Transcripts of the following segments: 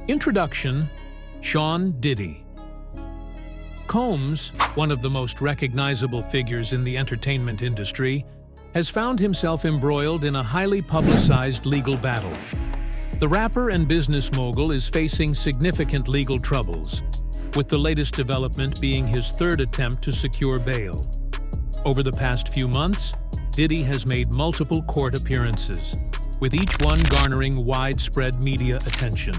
Introduction: Sean Diddy. Combs, one of the most recognizable figures in the entertainment industry, has found himself embroiled in a highly publicized legal battle. The rapper and business mogul is facing significant legal troubles, with the latest development being his third attempt to secure bail. Over the past few months, Diddy has made multiple court appearances, with each one garnering widespread media attention.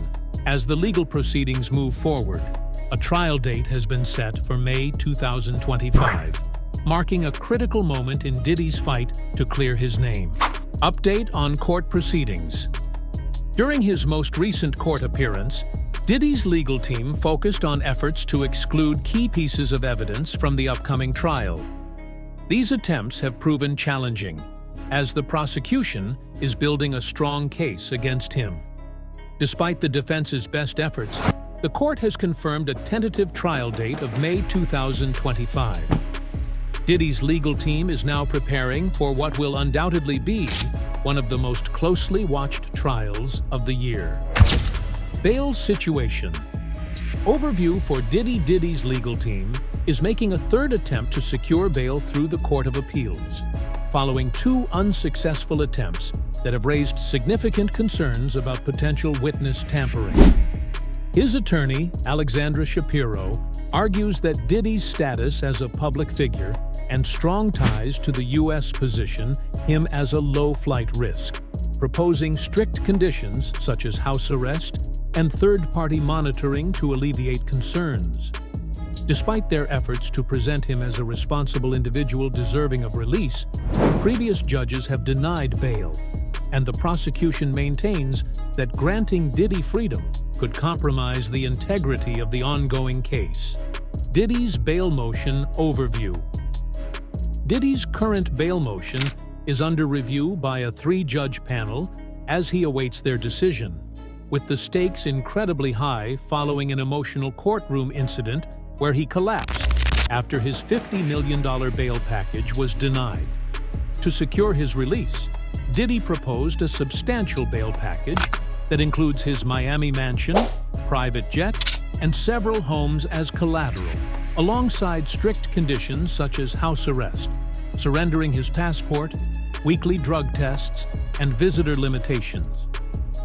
As the legal proceedings move forward, a trial date has been set for May 2025, marking a critical moment in Diddy's fight to clear his name. Update on court proceedings. During his most recent court appearance, Diddy's legal team focused on efforts to exclude key pieces of evidence from the upcoming trial. These attempts have proven challenging, as the prosecution is building a strong case against him. Despite the defense's best efforts, the court has confirmed a tentative trial date of May 2025. Diddy's legal team is now preparing for what will undoubtedly be one of the most closely watched trials of the year. Bail situation. Overview for Diddy's legal team is making a third attempt to secure bail through the Court of Appeals, following two unsuccessful attempts that have raised significant concerns about potential witness tampering. His attorney, Alexandra Shapiro, argues that Diddy's status as a public figure and strong ties to the U.S. position him as a low-flight risk, proposing strict conditions such as house arrest and third-party monitoring to alleviate concerns. Despite their efforts to present him as a responsible individual deserving of release, previous judges have denied bail, and the prosecution maintains that granting Diddy freedom could compromise the integrity of the ongoing case. Diddy's bail motion overview. Diddy's current bail motion is under review by a 3-judge panel as he awaits their decision, with the stakes incredibly high following an emotional courtroom incident where he collapsed after his $50 million bail package was denied. To secure his release, Diddy proposed a substantial bail package that includes his Miami mansion, private jet, and several homes as collateral, alongside strict conditions such as house arrest, surrendering his passport, weekly drug tests, and visitor limitations.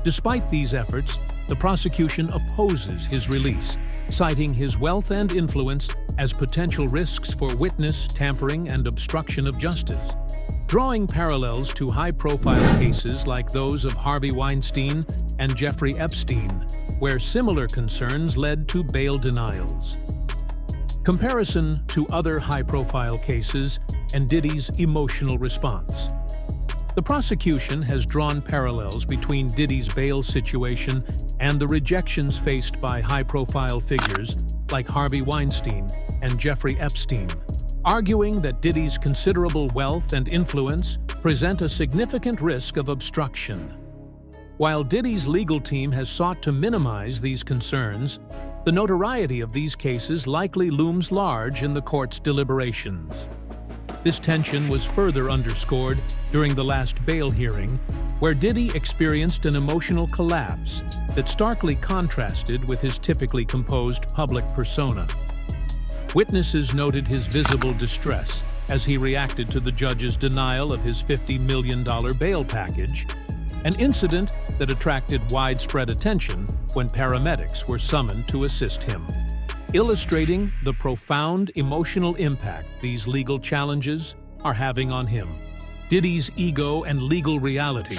Despite these efforts, the prosecution opposes his release, citing his wealth and influence as potential risks for witness tampering and obstruction of justice. Drawing parallels to high-profile cases like those of Harvey Weinstein and Jeffrey Epstein, where similar concerns led to bail denials. Comparison to other high-profile cases and Diddy's emotional response. The prosecution has drawn parallels between Diddy's bail situation and the rejections faced by high-profile figures like Harvey Weinstein and Jeffrey Epstein, arguing that Diddy's considerable wealth and influence present a significant risk of obstruction. While Diddy's legal team has sought to minimize these concerns, the notoriety of these cases likely looms large in the court's deliberations. This tension was further underscored during the last bail hearing, where Diddy experienced an emotional collapse that starkly contrasted with his typically composed public persona. Witnesses noted his visible distress as he reacted to the judge's denial of his $50 million bail package, an incident that attracted widespread attention when paramedics were summoned to assist him, illustrating the profound emotional impact these legal challenges are having on him. Diddy's ego and legal reality.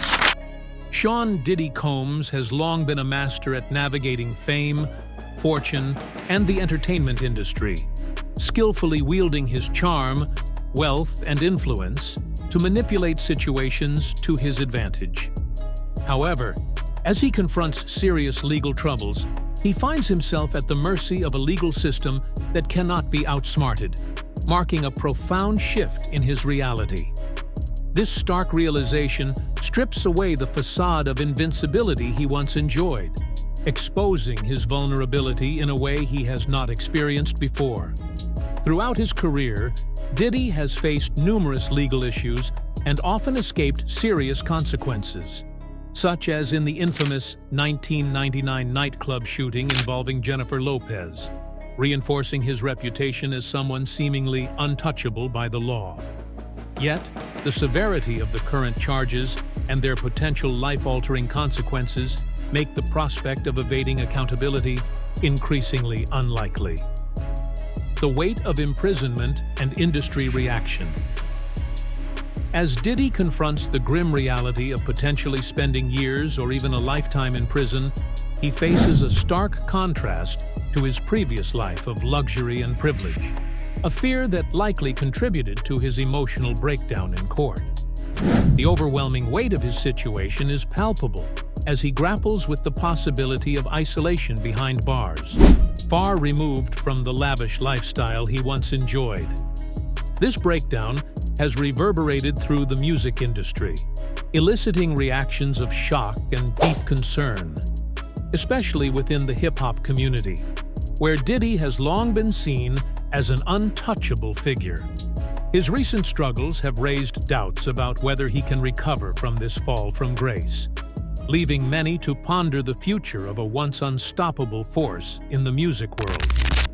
Sean Diddy Combs has long been a master at navigating fame, fortune, and the entertainment industry, skillfully wielding his charm, wealth, and influence to manipulate situations to his advantage. However, as he confronts serious legal troubles, he finds himself at the mercy of a legal system that cannot be outsmarted, marking a profound shift in his reality. This stark realization strips away the facade of invincibility he once enjoyed, exposing his vulnerability in a way he has not experienced before. Throughout his career, Diddy has faced numerous legal issues and often escaped serious consequences. such as in the infamous 1999 nightclub shooting involving Jennifer Lopez, reinforcing his reputation as someone seemingly untouchable by the law. Yet, the severity of the current charges and their potential life-altering consequences make the prospect of evading accountability increasingly unlikely. The weight of imprisonment and industry reaction. As Diddy confronts the grim reality of potentially spending years or even a lifetime in prison, he faces a stark contrast to his previous life of luxury and privilege, a fear that likely contributed to his emotional breakdown in court. The overwhelming weight of his situation is palpable as he grapples with the possibility of isolation behind bars, far removed from the lavish lifestyle he once enjoyed. This breakdown has reverberated through the music industry, eliciting reactions of shock and deep concern, especially within the hip-hop community, where Diddy has long been seen as an untouchable figure. His recent struggles have raised doubts about whether he can recover from this fall from grace, leaving many to ponder the future of a once unstoppable force in the music world.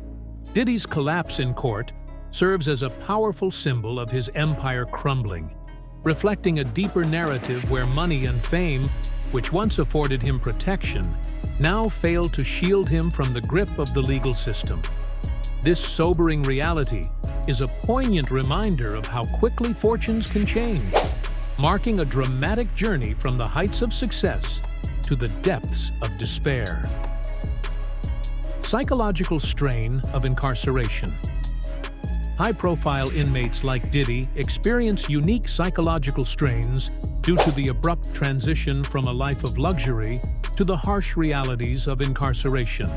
Diddy's collapse in court serves as a powerful symbol of his empire crumbling, reflecting a deeper narrative where money and fame, which once afforded him protection, now fail to shield him from the grip of the legal system. This sobering reality is a poignant reminder of how quickly fortunes can change, marking a dramatic journey from the heights of success to the depths of despair. Psychological strain of incarceration. High-profile inmates like Diddy experience unique psychological strains due to the abrupt transition from a life of luxury to the harsh realities of incarceration.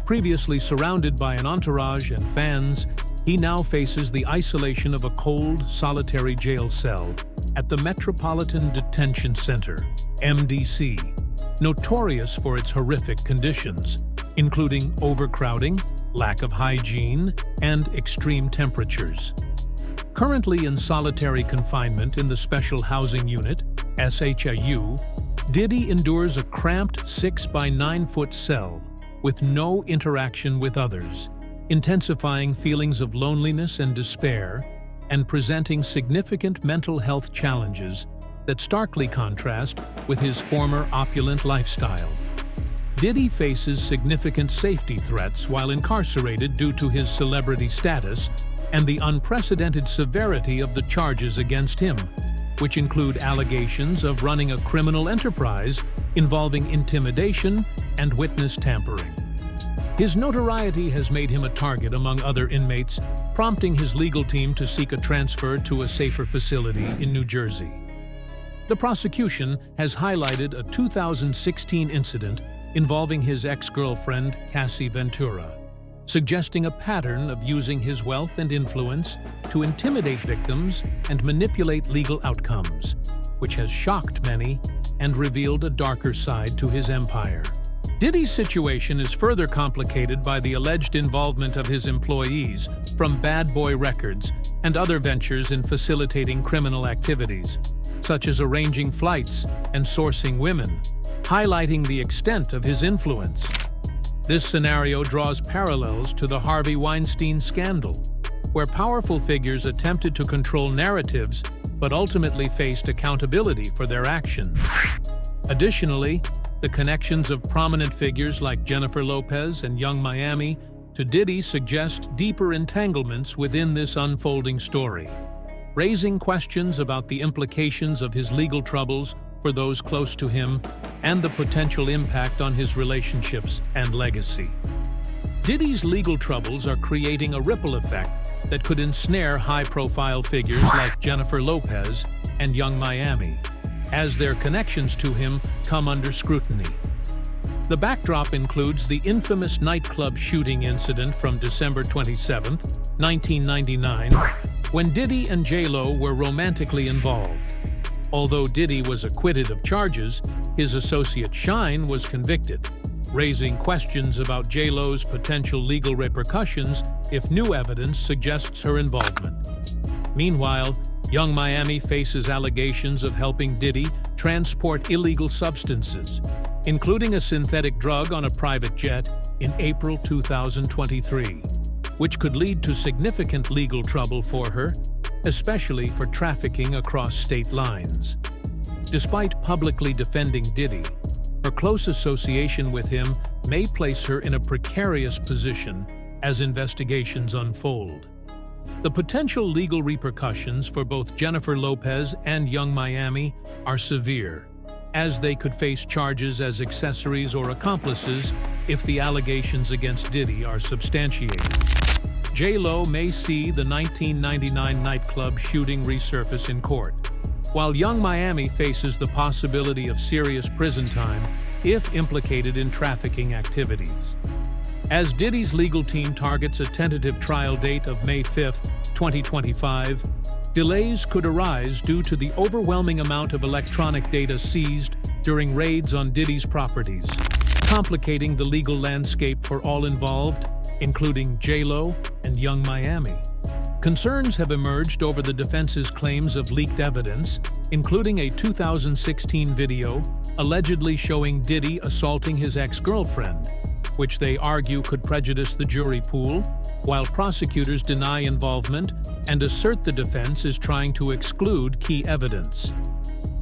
Previously surrounded by an entourage and fans, he now faces the isolation of a cold, solitary jail cell at the Metropolitan Detention Center, MDC, notorious for its horrific conditions, including overcrowding, lack of hygiene, and extreme temperatures. Currently in solitary confinement in the Special Housing Unit, SHIU, Diddy endures a cramped 6 by 9 foot cell with no interaction with others, intensifying feelings of loneliness and despair and presenting significant mental health challenges that starkly contrast with his former opulent lifestyle. Diddy faces significant safety threats while incarcerated due to his celebrity status and the unprecedented severity of the charges against him, which include allegations of running a criminal enterprise involving intimidation and witness tampering. His notoriety has made him a target among other inmates, prompting his legal team to seek a transfer to a safer facility in New Jersey. The prosecution has highlighted a 2016 incident involving his ex-girlfriend, Cassie Ventura, suggesting a pattern of using his wealth and influence to intimidate victims and manipulate legal outcomes, which has shocked many and revealed a darker side to his empire. Diddy's situation is further complicated by the alleged involvement of his employees from Bad Boy Records and other ventures in facilitating criminal activities, such as arranging flights and sourcing women, highlighting the extent of his influence. This scenario draws parallels to the Harvey Weinstein scandal, where powerful figures attempted to control narratives but ultimately faced accountability for their actions. Additionally, the connections of prominent figures like Jennifer Lopez and Young Miami to Diddy suggest deeper entanglements within this unfolding story, raising questions about the implications of his legal troubles for those close to him and the potential impact on his relationships and legacy. Diddy's legal troubles are creating a ripple effect that could ensnare high-profile figures like Jennifer Lopez and Young Miami, as their connections to him come under scrutiny. The backdrop includes the infamous nightclub shooting incident from December 27, 1999, when Diddy and J-Lo were romantically involved. Although Diddy was acquitted of charges, his associate Shine was convicted, raising questions about J-Lo's potential legal repercussions if new evidence suggests her involvement. Meanwhile, Young Miami faces allegations of helping Diddy transport illegal substances, including a synthetic drug on a private jet in April 2023, which could lead to significant legal trouble for her, especially for trafficking across state lines. Despite publicly defending Diddy, her close association with him may place her in a precarious position as investigations unfold. The potential legal repercussions for both Jennifer Lopez and Young Miami are severe, as they could face charges as accessories or accomplices if the allegations against Diddy are substantiated. J.Lo may see the 1999 nightclub shooting resurface in court, while Young Miami faces the possibility of serious prison time if implicated in trafficking activities. As Diddy's legal team targets a tentative trial date of May 5, 2025, delays could arise due to the overwhelming amount of electronic data seized during raids on Diddy's properties, complicating the legal landscape for all involved, including J.Lo and Young Miami. Concerns have emerged over the defense's claims of leaked evidence, including a 2016 video allegedly showing Diddy assaulting his ex-girlfriend, which they argue could prejudice the jury pool, while prosecutors deny involvement and assert the defense is trying to exclude key evidence.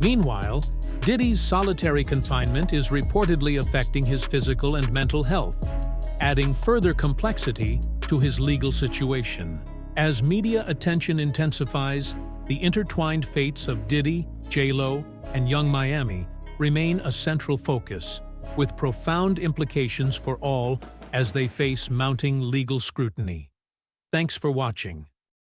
Meanwhile, Diddy's solitary confinement is reportedly affecting his physical and mental health, adding further complexity to his legal situation. As media attention intensifies, the intertwined fates of Diddy, J.Lo, and Young Miami remain a central focus, with profound implications for all as they face mounting legal scrutiny. Thanks for watching.